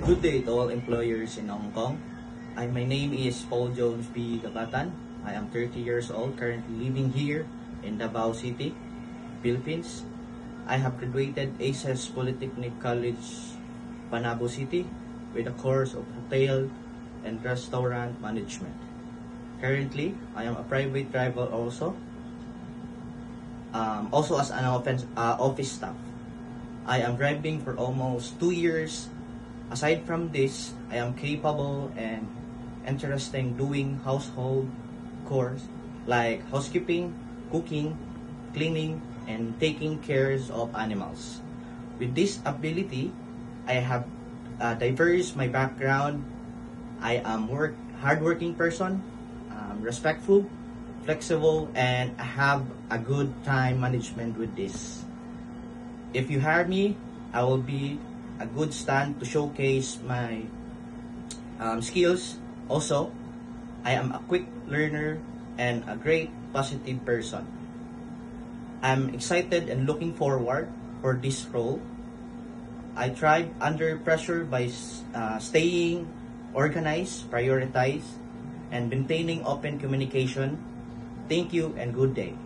Good day to all employers in Hong Kong. My name is Paul Jones B. Gabatan. I am 30 years old, currently living here in Davao City, Philippines. I have graduated ACES Polytechnic College, Panabo City, with a course of Hotel and Restaurant Management. Currently, I am a private driver also as an office staff. I am driving for almost 2 years. Aside from this, I am capable and interested in doing household chores like housekeeping, cooking, cleaning, and taking care of animals. With this ability, I have diverse my background. I am hardworking person, respectful, flexible, and I have a good time management with this. If you hire me, I will be a good stand to showcase my skills. Also, I am a quick learner and a great positive person. I'm excited and looking forward for this role. I thrive under pressure by staying organized, prioritized, and maintaining open communication. Thank you and good day.